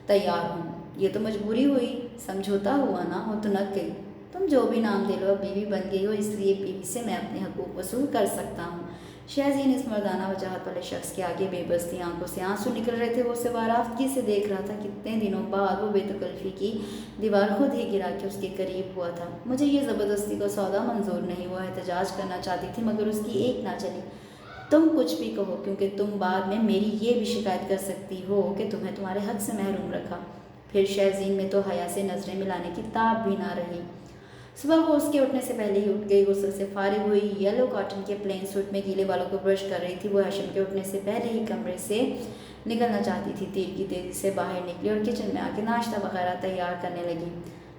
تیار ہوں۔ یہ تو مجبوری ہوئی، سمجھوتا ہوا نا، ہو تو نک گئی۔ تم جو بھی نام دے لو، اب بیوی بن گئی ہو، اس لیے بیوی سے میں اپنے حقوق وصول کر سکتا ہوں۔ شہزین اس مردانہ وجاہت والے شخص کے آگے بے بس تھی، آنکھوں سے آنسو نکل رہے تھے۔ وہ اسے وارفتگی سے دیکھ رہا تھا۔ کتنے دنوں بعد وہ بے تکلفی کی دیوار خود ہی گرا کے اس کے قریب ہوا تھا۔ مجھے یہ زبردستی کا سودا منظور نہیں۔ وہ احتجاج کرنا چاہتی تھی مگر اس کی ایک نہ چلی۔ تم کچھ بھی کہو، کیونکہ تم بعد میں میری یہ بھی شکایت کر سکتی ہو کہ تمہیں تمہارے حق سے محروم رکھا۔ پھر شہزین میں تو حیا سے نظریں ملانے کی تاب بھی نہ رہی۔ صبح وہ اس کے اٹھنے سے پہلے ہی اٹھ گئی، غسل سے فارغ ہوئی، یلو کاٹن کے پلین سوٹ میں گیلے بالوں کو برش کر رہی تھی۔ وہ ہیشم کے اٹھنے سے پہلے ہی کمرے سے نکلنا چاہتی تھی۔ تیر کی تیزی سے باہر نکلی اور کچن میں آ کے ناشتہ وغیرہ تیار کرنے لگی۔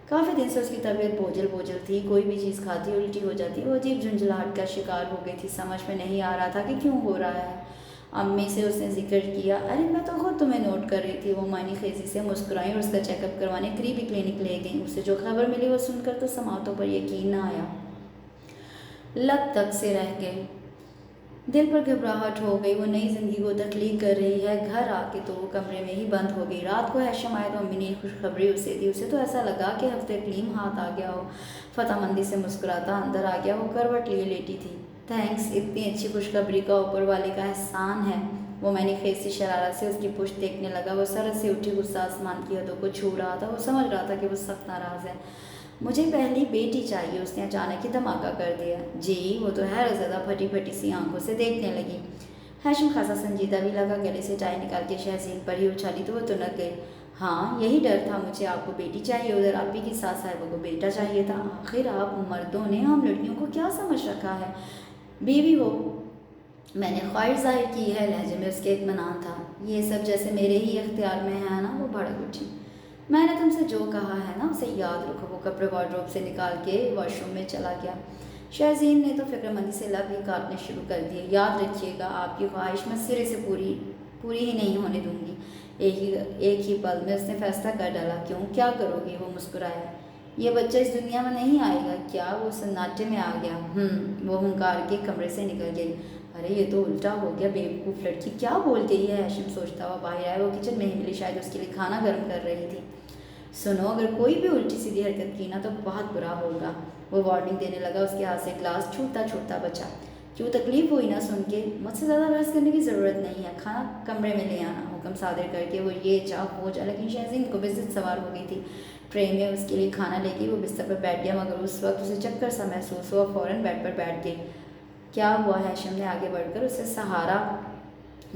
کافی دن سے اس کی طبیعت بوجھل بوجھل تھی، کوئی بھی چیز کھاتی الٹی ہو جاتی۔ وہ عجیب جھنجھلاہٹ کا شکار ہو گئی تھی، سمجھ میں نہیں آ رہا تھا کہ کیوں ہو رہا ہے۔ امی سے اس نے ذکر کیا۔ ارے میں تو خود تمہیں نوٹ کر رہی تھی۔ وہ معنی خیزی سے مسکرائیں اور اس کا چیک اپ کروانے قریبی کلینک لے گئیں۔ اسے جو خبر ملی وہ سن کر تو سماعتوں پر یقین نہ آیا، لگ تک سے رہ گئے۔ دل پر گھبراہٹ ہو گئی۔ وہ نئی زندگی کو تخلیق کر رہی ہے۔ گھر آ کے تو وہ کمرے میں ہی بند ہو گئی۔ رات کو ہیشم آئے تو امی نے خوشخبری اسے دی۔ اسے تو ایسا لگا کہ ہفتے اقلیم ہاتھ آ گیا ہو۔ فتح مندی سے مسکراتا اندر آ گیا۔ وہ کروٹ لیے لیٹی تھی۔ تھینکس، اتنی اچھی خوشخبری کا اوپر والے کا احسان ہے۔ وہ میں نے خیز سی شرارت سے اس کی پشت دیکھنے لگا۔ وہ سرد سے اٹھی غصہ آسمان کی حدوں کو چھو رہا تھا۔ وہ سمجھ رہا تھا کہ وہ سخت ناراض ہے۔ مجھے پہلی بیٹی چاہیے، اس نے اچانک ہی دھماکہ کر دیا۔ جی؟ وہ تو حیرت زدہ پھٹی پھٹی سی آنکھوں سے دیکھنے لگی۔ ہیشم خاصا سنجیدہ بھی لگا۔ گلے سے ٹائی نکال کے شہزین پر ہی اچھالی تو وہ تنک گئی۔ ہاں، یہی ڈر تھا مجھے، آپ کو بیٹی چاہیے، ادھر آپ ہی کی ساس صاحبہ کو بیٹا چاہیے تھا۔ آخر آپ مردوں نے ہم لڑکیوں کو کیا سمجھ رکھا ہے؟ بیوی ہو، میں نے خواہش ظاہر کی ہے، لہجے میں اس کے اطمینان تھا۔ یہ سب جیسے میرے ہی اختیار میں ہے نا۔ وہ بھڑک اٹھی۔ میں نے تم سے جو کہا ہے نا اسے یاد رکھو۔ وہ کپڑے وارڈروب سے نکال کے واش روم میں چلا گیا۔ شہزین نے تو فکر مندی سے لب ہی کاٹنے شروع کر دیے۔ یاد رکھیے گا، آپ کی خواہش میں سرے سے پوری ہی نہیں ہونے دوں گی۔ ایک ہی پل میں اس نے فیصلہ کر ڈالا۔ کیوں، کیا کرو گی؟ وہ مسکرایا۔ یہ بچہ اس دنیا میں نہیں آئے گا کیا؟ وہ سناٹے میں آ گیا۔ وہ ہنکار کے کمرے سے نکل گئی۔ ارے یہ تو الٹا ہو گیا، بیوقوف لڑکی کیا بول گئی ہے؟ ہیشم سوچتا ہوا باہر آیا۔ وہ کچن میں ہی ملی، شاید اس کے لیے کھانا گرم کر رہی تھی۔ سنو، اگر کوئی بھی الٹی سیدھی حرکت کی نا تو بہت برا ہوگا۔ وہ وارننگ دینے لگا۔ اس کے ہاتھ سے گلاس چھوٹتا چھوٹتا بچا۔ کیوں، تکلیف ہوئی نا سن کے؟ مجھ سے زیادہ بحث کرنے کی ضرورت نہیں ہے، کھانا کمرے میں لے آنا۔ حکم صادر کر کے وہ یہ چاہ ہو جا، لیکن شہزین کو بزت سوار ہو گئی تھی۔ ٹرے میں اس کے لیے کھانا لے گئی۔ وہ بستر پر بیٹھ گیا مگر اس وقت اسے چکر سا محسوس ہوا۔ فوراً بیڈ پر بیٹھ گئی۔ کیا ہوا؟ ہیشم نے آگے بڑھ کر اسے سہارا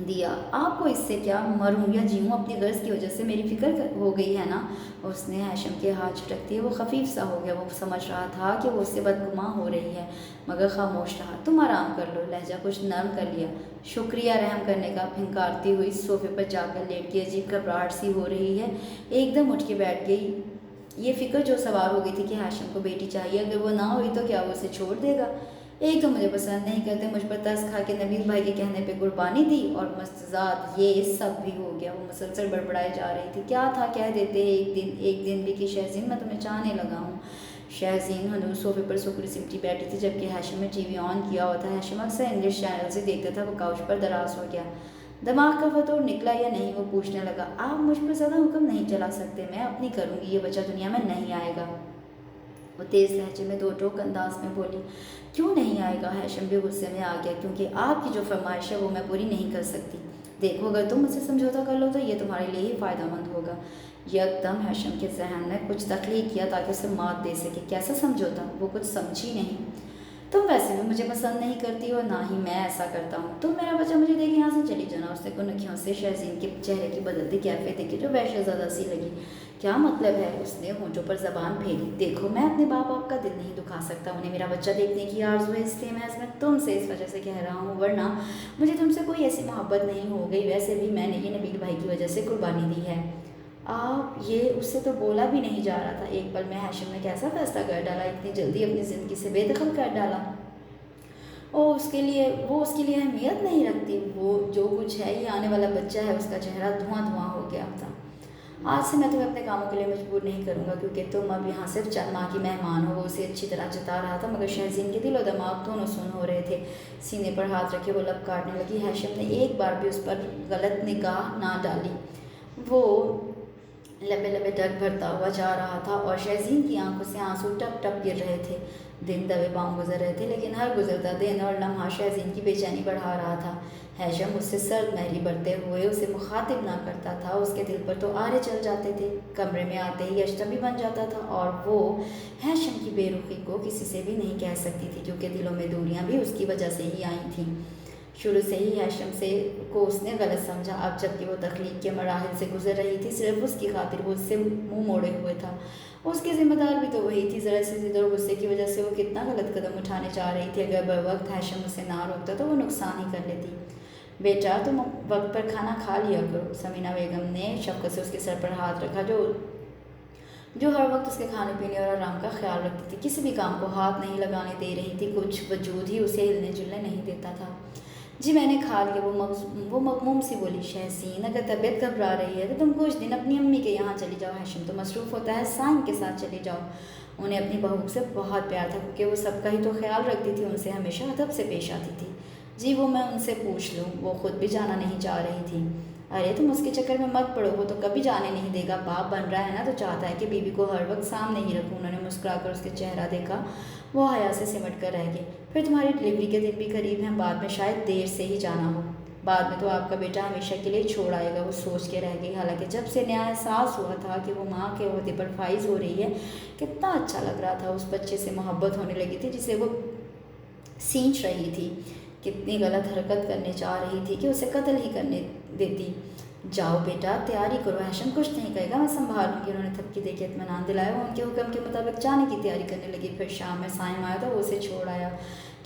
دیا۔ آپ کو اس سے کیا؟ مروں یا جیوں، اپنی غرض کی وجہ سے میری فکر ہو گئی ہے نا۔ اس نے ہیشم کے ہاتھ جھٹک دیے۔ وہ خفیف سا ہو گیا۔ وہ سمجھ رہا تھا کہ وہ اس سے بدگماں ہو رہی ہے مگر خاموش رہا۔ تم آرام کر لو، لہجہ کچھ نرم کر لیا۔ شکریہ، رحم کرنے کا۔ پھنکارتی ہوئی صوفے پر جا کر لیٹ کے عجیب گھبراہٹ سی ہو رہی ہے، ایک دم اٹھ کے بیٹھ گئی۔ یہ فکر جو سوار ہو گئی تھی کہ ہیشم کو بیٹی چاہیے، اگر وہ نہ ہوئی تو کیا وہ اسے چھوڑ دے گا؟ ایک تو مجھے پسند نہیں کرتے، مجھ پر ترس کھا کے نبیل بھائی کے کہنے پہ قربانی دی، اور مستضاد یہ سب بھی ہو گیا۔ وہ مسلسل بڑبڑائے جا رہی تھی۔ کیا تھا، کہہ دیتے ایک دن بھی کہ شہزین میں تمہیں چاہنے لگا ہوں۔ شہزین ہنوز صوفے پر سکڑی سمٹی بیٹھی تھی جبکہ ہاشم نے ٹی وی آن کیا ہوا تھا۔ ہاشم اکثر انگلش چینل سے دیکھتا تھا۔ وہ کاؤچ پر دراز ہو گیا۔ دماغ کا فتور نکلا یا نہیں وہ پوچھنے لگا۔ آپ مجھ پر زیادہ حکم نہیں چلا سکتے، میں اپنی کروں گی، یہ بچہ دنیا میں نہیں آئے گا۔ وہ تیز لہجے میں دو ٹوک انداز میں بولی۔ کیوں نہیں آئے گا؟ ہاشم بھی غصے میں آ گیا۔ کیونکہ آپ کی جو فرمائش ہے وہ میں پوری نہیں کر سکتی۔ دیکھو اگر تم مجھ سے سمجھوتا کر لو تو یہ تمہارے لیے ہی فائدہ مند ہوگا۔ یکدم ہاشم کے ذہن میں کچھ تخلیق کیا تاکہ اسے مات دے سکے۔ کیسا سمجھوتا؟ وہ کچھ سمجھی نہیں۔ تم ویسے بھی مجھے پسند نہیں کرتی اور نہ ہی میں ایسا کرتا ہوں۔ تم میرا بچہ مجھے دے کے یہاں سے چلی جانا۔ اس نے کنکھیوں سے شہزین کے چہرے کی بدلتی کیفیت دیکھی جو وحشت زدہ سی لگی۔ کیا مطلب ہے؟ اس نے ہونٹوں پر زبان پھیری۔ دیکھو میں اپنے باپ کا دل نہیں دکھا سکتا، انہیں میرا بچہ دیکھنے کی آرزو ہے، اس لیے میں تم سے اس وجہ سے کہہ رہا ہوں، ورنہ مجھے تم سے کوئی ایسی محبت نہیں ہو گئی۔ ویسے بھی میں نے یہ نبیل بھائی کی وجہ سے قربانی دی ہے۔ آپ یہ اس سے تو بولا بھی نہیں جا رہا تھا۔ ایک پل میں ہاشم نے کیسا فیصلہ کر ڈالا، اتنی جلدی اپنی زندگی سے بے دخل کر ڈالا۔ وہ اس کے لیے اہمیت نہیں رکھتی۔ وہ جو کچھ ہے، یہ آنے والا بچہ ہے۔ اس کا چہرہ دھواں دھواں ہو گیا تھا۔ آج سے میں تمہیں اپنے کاموں کے لیے مجبور نہیں کروں گا کیونکہ تم اب یہاں صرف چند ماہ کی مہمان ہو۔ وہ اسے اچھی طرح جتا رہا تھا مگر شہزین کے دل و دماغ دونوں سن ہو رہے تھے۔ سینے پر ہاتھ رکھے وہ لب کاٹنے لگی۔ ہاشم نے ایک بار بھی اس پر غلط نگاہ نہ ڈالی۔ وہ لبے لبے ڈگ بھرتا ہوا جا رہا تھا اور شہزین کی آنکھوں سے آنسو ٹپ ٹپ گر رہے تھے۔ دن دبے پاؤں گزر رہے تھے لیکن ہر گزرتا دن اور لمحہ شہزین کی بے چینی بڑھا رہا تھا۔ ہاشم اس سے سرد مہری برتے ہوئے اسے مخاطب نہ کرتا تھا۔ اس کے دل پر تو آرے چل جاتے تھے۔ کمرے میں آتے ہی اجنبی بن جاتا تھا اور وہ ہاشم کی بے رخی کو کسی سے بھی نہیں کہہ سکتی تھی کیونکہ دلوں میں دوریاں بھی اس کی وجہ سے ہی آئی تھیں۔ شروع سے ہی ہاشم کو اس نے غلط سمجھا۔ اب جب کہ وہ تخلیق کے مراحل سے گزر رہی تھی صرف اس کی خاطر وہ اس سے منہ موڑے ہوئے تھا۔ اس کی ذمہ دار بھی تو وہی تھی۔ ذرا سی ضد اور غصے کی وجہ سے وہ کتنا غلط قدم اٹھانے چاہ رہی تھی۔ اگر بروقت ہاشم اسے نہ روکتا تو وہ نقصان ہی کر لیتی۔ بیٹا تم وقت پر کھانا کھا لیا کرو۔ سمینہ بیگم نے شفقت سے اس کے سر پر ہاتھ رکھا جو ہر وقت اس کے کھانے پینے اور آرام کا خیال رکھتی تھی۔ کسی بھی کام کو ہاتھ نہیں لگانے دے رہی تھی، کچھ وجود ہی اسے ہلنے جلنے نہیں دیتا تھا۔ جی میں نے کھا لیا، وہ مغموم سی بولی۔ شہزین اگر طبیعت گھبرا رہی ہے تو تم کچھ دن اپنی امی کے یہاں چلی جاؤ۔ ہاشم تو مصروف ہوتا ہے، سائم کے ساتھ چلی جاؤ۔ انہیں اپنی بہو سے بہت پیار تھا کیونکہ وہ سب کا ہی تو خیال رکھتی تھی، ان سے ہمیشہ ادب سے پیش آتی تھی۔ جی وہ میں ان سے پوچھ لوں، وہ خود بھی جانا نہیں چاہ رہی تھی۔ ارے تم اس کے چکر میں مت پڑو، وہ تو کبھی جانے نہیں دے گا۔ باپ بن رہا ہے نا تو چاہتا ہے کہ بیوی کو ہر وقت سامنے ہی رکھوں۔ انہوں نے مسکرا کر اس کے چہرہ دیکھا، وہ حیا سے سمٹ کر رہ گئی۔ پھر تمہاری ڈلیوری کے دن بھی قریب ہیں، بعد میں شاید دیر سے ہی جانا ہو۔ بعد میں تو آپ کا بیٹا ہمیشہ کے لیے چھوڑ آئے گا، وہ سوچ کے رہ گئی۔ حالانکہ جب سے نیا احساس ہوا تھا کہ وہ ماں کے عہدے پر فائز ہو رہی ہے کتنا اچھا لگ رہا تھا۔ اس بچے سے محبت ہونے لگی تھی جسے وہ سینچ رہی تھی۔ کتنی غلط حرکت کرنے چاہ رہی تھی کہ اسے قتل ہی کرنے دیتی۔ جاؤ بیٹا تیاری کرو، ہاشم کچھ نہیں کہے گا، میں سنبھال لوں گی۔ انہوں نے تھپکی دے کے اطمینان دلایا۔ وہ ان کے حکم کے مطابق جانے کی تیاری کرنے لگی۔ پھر شام میں سائم آیا تو وہ اسے چھوڑ آیا۔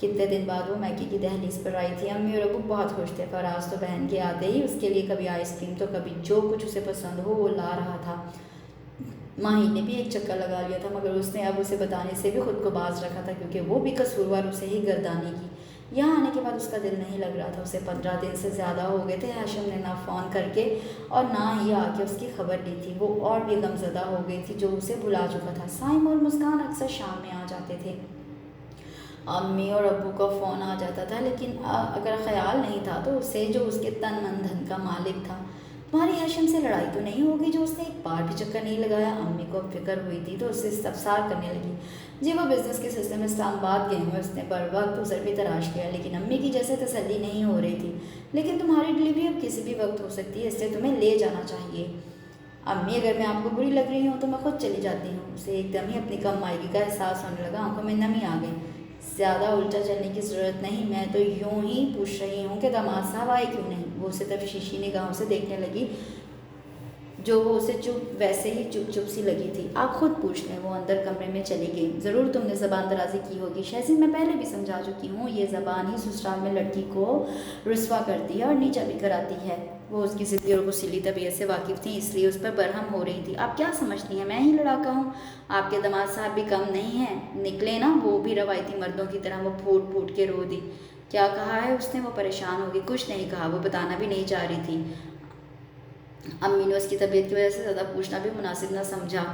کتنے دن بعد وہ میکی کی دہلیز پر آئی تھی۔ امی اور ابو بہت خوش تھے۔ فراز تو بہن کے آتے ہی اس کے لیے کبھی آئس کریم تو کبھی جو کچھ اسے پسند ہو وہ لا رہا تھا۔ ماہی نے بھی ایک چکر لگا لیا تھا مگر اس نے اب اسے بتانے سے بھی خود کو باز رکھا تھا کیونکہ وہ بھی قصوروار اسے ہی گردانے کی۔ یہاں آنے کے بعد اس کا دل نہیں لگ رہا تھا۔ اسے 15 دن سے زیادہ ہو گئے تھے۔ ہاشم نے نہ فون کر کے اور نہ ہی آ کے اس کی خبر لی تھی۔ وہ اور بھی غمزدہ ہو گئی تھی جو اسے بھلا چکا تھا۔ سائم اور مسکان اکثر شام میں آ جاتے تھے۔ امی اور ابو کا فون آ جاتا تھا لیکن اگر خیال نہیں تھا تو اسے جو اس کے تن من دھن کا مالک تھا۔ تمہاری ہاشم سے لڑائی تو نہیں ہوگی جو اس نے ایک بار بھی چکر نہیں لگایا؟ امی کو اب فکر ہوئی تھی تو اس سے استفسار کرنے لگی۔ جی وہ بزنس کے سلسلے میں اسلام آباد گئے ہوئے، اس نے بر وقت ازر بھی تراش کیا لیکن امی کی جیسے تسلی نہیں ہو رہی تھی۔ لیکن تمہاری ڈلیوری اب کسی بھی وقت ہو سکتی ہے، اس لیے تمہیں لے جانا چاہیے۔ امی اگر میں آپ کو بری لگ رہی ہوں تو میں خود چلی جاتی ہوں۔ اسے ایک دم ہی اپنی کم مائگی کا احساس ہونے لگا، آنکھوں میں نمی آ گئی۔ زیادہ الٹا چلنے کی ضرورت نہیں، میں تو یوں ہی پوچھ رہی ہوں کہ داماد صاحب آئے کیوں نہیں؟ وہ اسے تفتیشی نگاہوں سے دیکھنے لگی جو وہ اسے ویسے ہی چپ سی لگی تھی۔ آپ خود پوچھ لیں۔ وہ اندر کمرے میں چلی گئی۔ ضرور تم نے زبان درازی کی ہوگی شہزین، میں پہلے بھی سمجھا چکی ہوں، یہ زبان ہی سسرال میں لڑکی کو رسوا کرتی ہے اور نیچا بھی کراتی ہے۔ وہ اس کی ضدی اور غصیلی طبیعت سے واقف تھیں اس لیے اس پر برہم ہو رہی تھی۔ آپ کیا سمجھتی ہیں میں ہی لڑاکا ہوں؟ آپ کے داماد صاحب بھی کم نہیں ہیں، نکلے نا وہ بھی روایتی مردوں کی طرح۔ وہ پھوٹ پھوٹ کے رو دی۔ کیا کہا ہے اس نے؟ وہ پریشان ہوگی۔ کچھ نہیں کہا، وہ بتانا بھی نہیں چاہ رہی تھی۔ امی نے اس کی طبیعت کی وجہ سے زیادہ پوچھنا بھی مناسب نہ سمجھا۔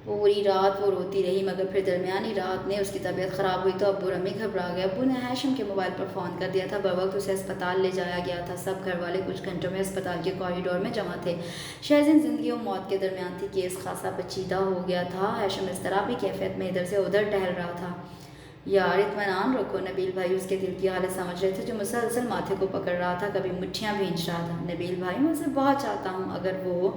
پوری رات وہ روتی رہی، مگر پھر درمیانی رات میں اس کی طبیعت خراب ہوئی تو ابو رمی گھبرا گیا۔ ابو نے ہیشم کے موبائل پر فون کر دیا تھا، بروقت اسے اسپتال لے جایا گیا تھا۔ سب گھر والے کچھ گھنٹوں میں اسپتال کے کوریڈور میں جمع تھے۔ شہزین زندگی و موت کے درمیان تھی، کیس خاصا پیچیدہ ہو گیا تھا۔ ہیشم اضطرابی کیفیت میں ادھر سے ادھر ٹہل رہا تھا۔ یار اطمینان رکھو، نبیل بھائی اس کے دل کی حالت سمجھ رہے تھے جو مسلسل ماتھے کو پکڑ رہا تھا، کبھی مٹھیاں بھینچ رہا تھا۔ نبیل بھائی میں اسے بہت چاہتا ہوں، اگر وہ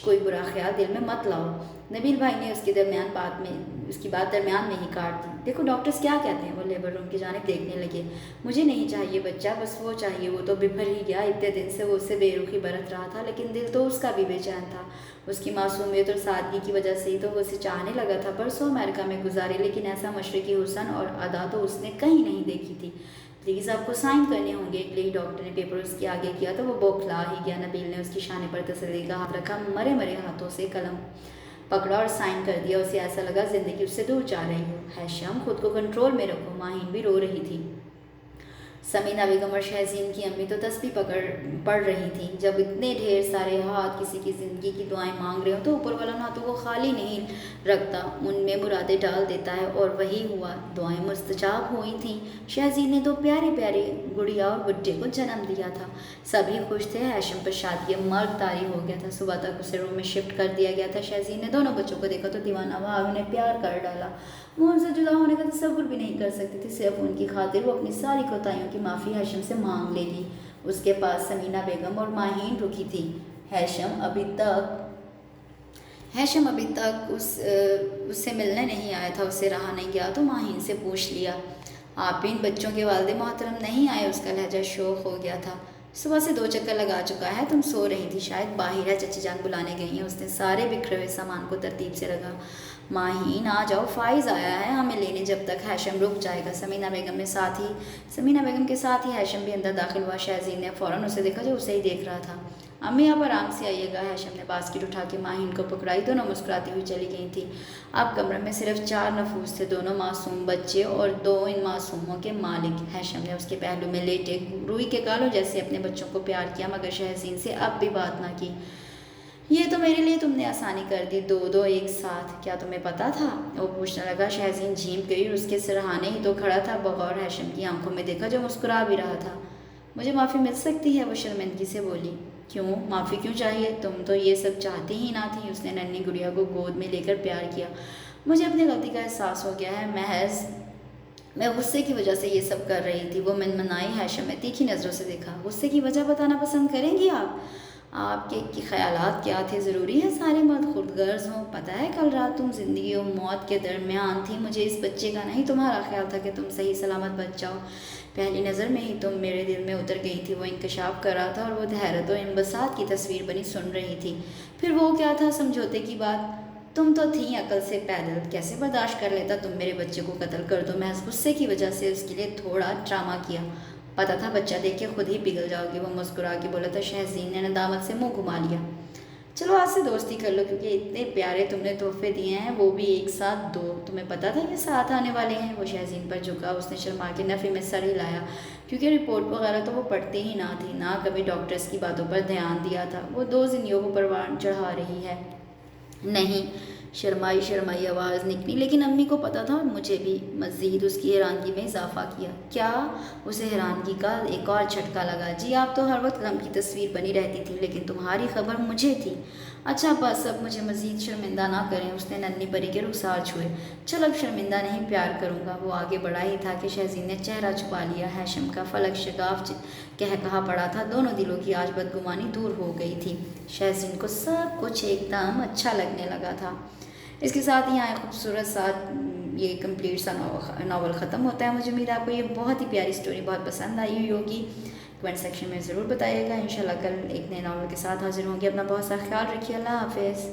کوئی برا خیال دل میں مت لاؤ۔ نبیل بھائی نے اس کی بات درمیان میں ہی کاٹ دی۔ دیکھو ڈاکٹرز کیا کہتے ہیں۔ وہ لیبر روم کی جانب دیکھنے لگے۔ مجھے نہیں چاہیے بچہ، بس وہ چاہیے۔ وہ تو بپھر ہی گیا، اتنے دن سے وہ اس سے بے رخی برت رہا تھا، لیکن دل تو اس کا بھی بے چین تھا۔ اس کی معصومیت اور سادگی کی وجہ سے ہی تو وہ اسے چاہنے لگا تھا۔ برسوں امریکہ میں گزارے، لیکن ایسا مشرقی حسن اور ادا تو اس نے کہیں نہیں دیکھی تھی۔ پلیز آپ کو سائن کرنے ہوں گے۔ ایک لیڈی ڈاکٹر نے پیپر اس کے آگے کیا تو وہ بوکھلا ہی گیا۔ نبیل نے اس کی شانے پر تسلی کا ہاتھ رکھا، مرے ہاتھوں سے قلم پکڑا اور سائن کر دیا۔ اسے ایسا لگا زندگی اس سے دور جا رہی ہو۔ ہیشم خود کو کنٹرول میں رکھو۔ ماہین بھی رو رہی تھی۔ سمینہ بیگم اور شہزین کی امی تو تسبیح پڑھ رہی تھیں۔ جب اتنے ڈھیر سارے ہاتھ کسی کی زندگی کی دعائیں مانگ رہے ہوں تو اوپر والا ہاتھوں کو خالی نہیں رکھتا، ان میں مرادیں ڈال دیتا ہے، اور وہی ہوا۔ دعائیں مستجاب ہوئی تھیں۔ شہزین نے 2 پیارے پیارے گڑیا اور گڈے کو جنم دیا تھا۔ سبھی خوش تھے۔ ہیشم پر شادی مرگ طاری ہو گیا تھا۔ صبح تک اسے روم میں شفٹ کر دیا گیا تھا۔ شہزین نے دونوں بچوں کو دیکھا تو دیوانہ ہوا، انہیں پیار کر ڈالا۔ وہ ان سے جدا ہونے کا تصور بھی نہیں کر سکتی تھی۔ صرف ان کی خاطر وہ اپنی ساری کوتاہیوں کی معافی ہیشم سے مانگ لے گی۔ اس کے پاس سمینہ بیگم اور ماہین رکی تھی۔ ہیشم ابھی تک اس سے ملنے نہیں آیا تھا۔ اس سے رہا نہیں گیا تو ماہین سے پوچھ لیا، آپ بھی ان بچوں کے والد محترم نہیں آئے؟ اس کا لہجہ شوق ہو گیا تھا۔ صبح سے 2 چکر لگا چکا ہے، تم سو رہی تھی شاید، باہر ہے، چچی جان بلانے گئی ہیں۔ اس نے سارے بکھرے ہوئے سامان کو ترتیب سے رکھا۔ ماہین آ جاؤ، فائز آیا ہے ہمیں لینے، جب تک ہیشم رک جائے گا۔ سمینہ بیگم کے ساتھ ہی ہیشم بھی اندر داخل ہوا۔ شہزین نے فوراً اسے دیکھا جو اسے ہی دیکھ رہا تھا۔ امی آپ آرام سے آئیے گا۔ ہیشم نے باسکٹ اٹھا کے ماہین کو پکڑائی۔ دونوں مسکراتی ہوئی چلی گئی تھیں۔ اب کمرے میں صرف 4 نفوس تھے، 2 معصوم بچے اور 2 ان معصوموں کے مالک۔ ہیشم نے اس کے پہلو میں لیٹے روئی کے گالوں جیسے اپنے بچوں کو پیار کیا، مگر شہزین سے اب بھی بات نہ کی۔ یہ تو میرے لیے تم نے آسانی کر دی، 2 ایک ساتھ، کیا تمہیں پتا تھا؟ وہ پوچھنے لگا۔ شہزین جھینپ گئی اور اس کے سرہانے ہی تو کھڑا تھا، بغور ہیشم کی آنکھوں میں دیکھا جو مسکرا بھی رہا تھا۔ مجھے معافی مل سکتی ہے؟ وہ شرمندگی سے بولی۔ کیوں معافی کیوں چاہیے؟ تم تو یہ سب چاہتی ہی نہ تھی۔ اس نے ننھی گڑیا کو گود میں لے کر پیار کیا۔ مجھے اپنی غلطی کا احساس ہو گیا ہے، محض میں غصے کی وجہ سے یہ سب کر رہی تھی۔ وہ منمنائی۔ ہیشم نے تیکھی نظروں سے دیکھا۔ غصے کی وجہ بتانا پسند کریں گی آپ کے خیالات کیا تھے؟ ضروری ہے سارے مرد خود غرض ہوں؟ پتہ ہے کل رات تم زندگی و موت کے درمیان تھی، مجھے اس بچے کا نہیں تمہارا خیال تھا کہ تم صحیح سلامت بچ جاؤ۔ پہلی نظر میں ہی تم میرے دل میں اتر گئی تھی۔ وہ انکشاف کر رہا تھا اور وہ حیرت و انبساط کی تصویر بنی سن رہی تھی۔ پھر وہ کیا تھا سمجھوتے کی بات؟ تم تو تھیں عقل سے پیدل، کیسے برداشت کر لیتا تم میرے بچے کو قتل کر دو؟ محض غصے کی وجہ سے اس کے لیے تھوڑا ڈرامہ کیا، پتہ تھا بچہ دیکھ کے خود ہی پگھل جاؤ گی۔ وہ مسکرا کے بولا تھا۔ شہزین نے ندامت سے منہ گھما لیا۔ چلو آج سے دوستی کر لو، کیونکہ اتنے پیارے تم نے تحفے دیے ہیں، وہ بھی ایک ساتھ 2۔ تمہیں پتا تھا کہ ساتھ آنے والے ہیں؟ وہ شہزین پر جھکا۔ اس نے شرما کے نفی میں سر ہلایا، کیونکہ رپورٹ وغیرہ تو وہ پڑھتی ہی نہ تھی، نہ کبھی ڈاکٹرز کی باتوں پر دھیان دیا تھا۔ وہ 2 زندگیوں کو پروان چڑھا رہی ہے۔ نہیں، شرمائی آواز نکلی، لیکن امی کو پتا تھا اور مجھے بھی۔ مزید اس کی حیرانگی میں اضافہ کیا۔ کیا؟ اسے حیرانگی کا ایک اور جھٹکا لگا۔ جی آپ تو ہر وقت غم کی تصویر بنی رہتی تھی، لیکن تمہاری خبر مجھے تھی۔ اچھا بس اب مجھے مزید شرمندہ نہ کریں۔ اس نے ننھی پری کے رخسار چھوئے۔ چل اب شرمندہ نہیں، پیار کروں گا۔ وہ آگے بڑھا ہی تھا کہ شہزین نے چہرہ چھپا لیا۔ ہیشم کا فلک شگاف کہا پڑا تھا۔ دونوں دلوں کی آج بدگمانی دور ہو گئی تھی۔ شہزین کو سب کچھ ایک دم اچھا لگنے لگا تھا۔ اس کے ساتھ ہی آئے خوبصورت ساتھ یہ کمپلیٹ سا ناول ختم ہوتا ہے۔ مجھے امید ہے آپ کو یہ بہت ہی پیاری سٹوری بہت پسند آئی ہوئی ہوگی۔ کمنٹ سیکشن میں ضرور بتائیے گا۔ انشاءاللہ کل ایک نئے ناول کے ساتھ حاضر ہوں گے۔ اپنا بہت سا خیال رکھیے۔ اللہ حافظ۔